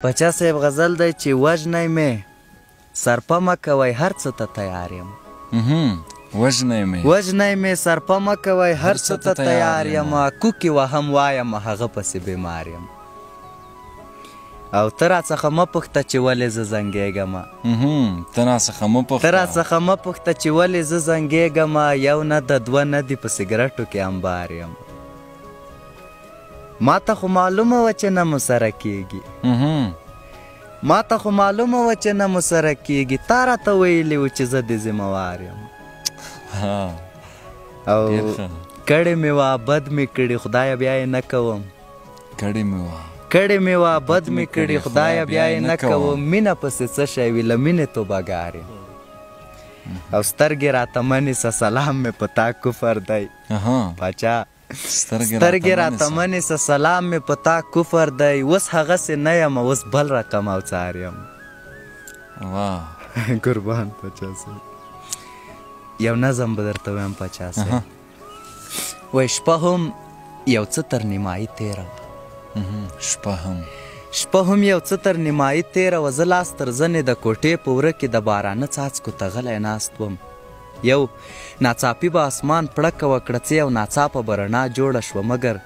پچا صاحب غزل دی چې وژنی مې سرپه مه کوئ هر څه ته تیار یم وژنی مې سرپه مه کوئ هر څه ته تیار یم کوکې وهم وایم هغه پسې بیمار یم او ته راڅخه مه پوښته چې ولې زه زنګېږم ته راڅخه مه پوښته چې ولې زه زنګېږم یو نه د دوه نه دي په سګرټو کې انبار یم ما ته خو معلومه وه چې نه مو سره کېږي تا راته ویلي و چې زه دې ذمهوار یم او کړې مې وه بد مې کړي خدایه بیا یې نه کوم کړې مې وه بد مې کړي خدایه بیا یې نه کوم مینه پسې څه شی وي له مینې توبهګار یم او سترګې راته مه نیسه سلام مې په تا کفر دی پاچا سترګې راته مه نیسه سلام مې په تا کفر دی اوس هغسې نه یم اوس بل رقم اوڅار یم قربان پاچا صاحب یو نظم به درته ویم پاچا صاحب وایي شپه هم یو څه تر نیمایي تېره وه شپه هم یو څه تر نیمایي تېره وه زه لاس تر زنې د کوټې په وره کې د بارانه څاڅکو ته غلی ناست وم یو ناڅاپي به اسمان پړکه وکړه څه یو ناڅاپه به رڼا جوړه شوه مګر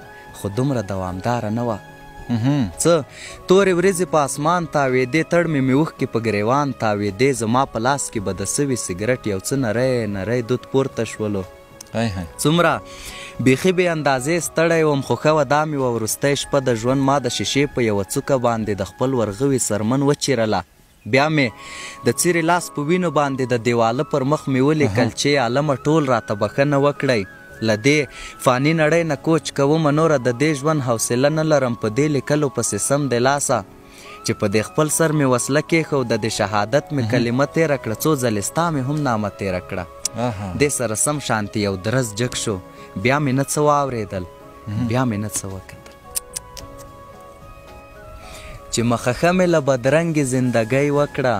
خو دومره دوامداره نه وه څه تورې ورځې په اسمان تاوېدې تړ مې اوښکې په ګریوان تاوېدې زما په لاس کې به د سوي سګرټ یو څه نری دود پورته شولو څومره بیخي بې اندازې ستړی وم خو ښه وه دا مې وه وروستی شپه د ژوند ما د شیشې په یوه څوکه باندې د خپل ورغوي سرمن وچیرله بیا مې د څیرې لاس په وینو باندې د دیواله پر مخ مې ولیکل چې عالمه ټول راته بښنه وکړئ له دې فاني نړۍ نه کوچ کومه نوره د دې ژوند حوصله نه لرم په دې لیکلو پسې سم د لاسه چې په دې خپل سر مې وسله کېښوده د شهادت مې کلمه تېره کړه څو ځلې ستا مې هم نامه تېره کړه دې سره سم شانتي یو درز جګ شو بیا مې نه څه واورېدل بیا مې نه څه وکتل چې مخخه مې له بدرنګې زندګۍ وکړه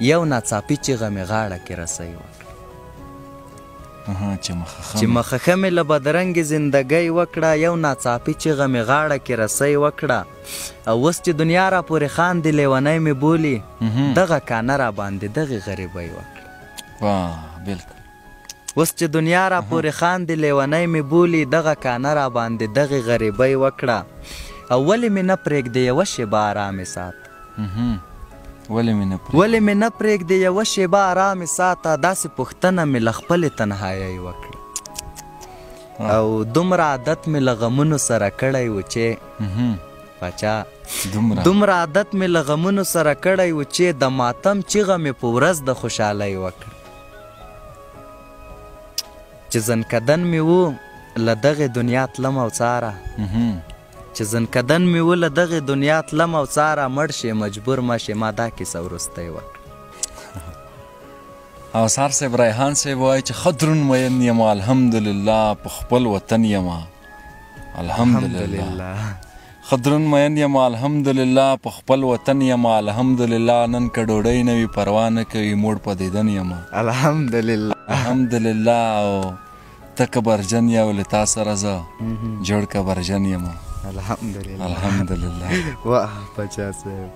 یو ناڅاپي چیغه مې غاړه کې رسۍ وکړه چې مخخه مې له بدرنګې زندګۍ وکړه یو ناڅاپي چیغه مې غاړه کې رسۍ وکړه او اوس چې دنیا را پورې خاندي لیونی مې بولي دغه کانه را باندې دغې غریبۍ وکړه اوس چې دنیا را پورې خاندي لیونی مې بولي دغه کانه را باندې دغې غریبۍ وکړه او ولې مې نه پرېږدې یوه شېبه ارامې ساته ولې مې نه پرېږدې یوه شېبه ارامې ساته داسې پوښتنه مې له خپلې تنهایۍ وکړه او دومره عادت مې له غمونو سره کړی و چې پاچا دومره عادت مې له غمونو سره کړی و چې د ماتم چیغه مې په ورځ د خوشحالۍ وکړه چې زنکدن مې و له دغې دنیا تلم او څاره چې زنکدن مې و له دغې دنیا تلم او څاره مړ شې مجبور مه شې ما دا کیسه وروستی وکړه او سار صاحب ریحان صاحب وایي چې ښه دروند مین یم الحمدلله په خپل وطن یم الحمدلله ښه دروند مین یم الحمدلله په خپل وطن یم الحمدلله نن که ډوډۍ نه وي پروا نه کوي موړ په دیدن یم الحمدلله او ته که برجن یې او له تا سره زه جوړ که برجن یم الحمدلله واه پاچا صاحب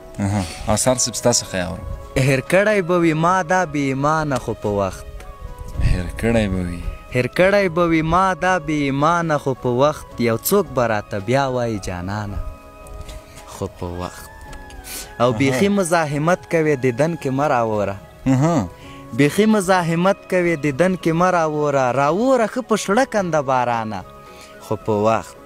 او سار صاحب ستاسو ښه اورم هېر کړی به وي ما دا بې ایمانه خو په وخت هېر کړی به وي ما دا بې ایمانه خو په وخت یو څوک به راته بیا وایي جانانه خو په وخت او بیخي مزاحمت کوې دیدن کې مه راوره بیخي مزاحمت کوې دیدن کې مه راوره ښه په شړه کنده بارانه خو په وخت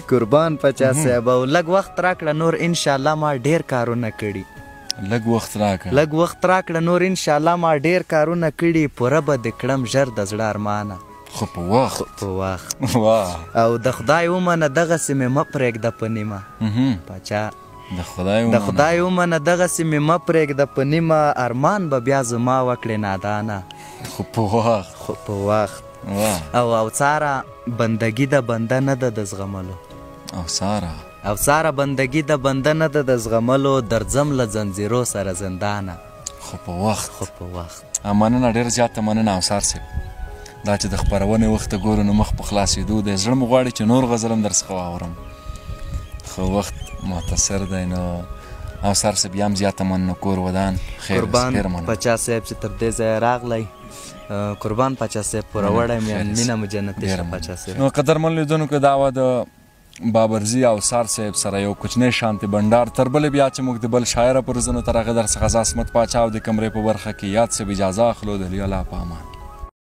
قربان پاچا صاحب او لږ وخت راکړه نور انشاءالله ما ډېر کارونه کړي لږ وخت راکړه نور انشاءالله ما ډېر کارونه کړي پوره به دې کړم ژر د زړه ارمانه خو په وخت او د خدای ومنه دغسې مې مه پرېږده په نیمه پاچا د خدای ومنه دغسې مې مه پرېږده په نیمه ارمان به بیا زما وکړې نادانه خو په وخت او څاره بندگی د بنده نه ده د زغملو او څاره بندگی د بنده نه ده د زغملو درځم له زنځیرو سره زندانه خو په وخت مننه ډېر زیاته مننه او سار صاحب دا چې د خپرونې وخت ګورو نو مخ په خلاصېدو دی زړه مې غواړي چې نور غزل هم درڅخه واورم خو وخت مختصر دی نو اوسار صاحب بیا هم زیاته مننه کور ودان خیر قربان پاچا صاحب چې تر دې ځایه راغلی قربان پاچا صاحب پوره وړی مې مینه مو جنتي شه پاچا صاحب. نو قدرمن لیدونکو دا وه د بابرزي او سار صاحب سره یو کوچنی شانتي بنډار تر بلې بیا چې موږ د بل شاعره پر ځنو تر هغه در څخه عصمت پاچا او د کمرې په برخه کې یاد صاحب اجازه اخلو د الله په امان.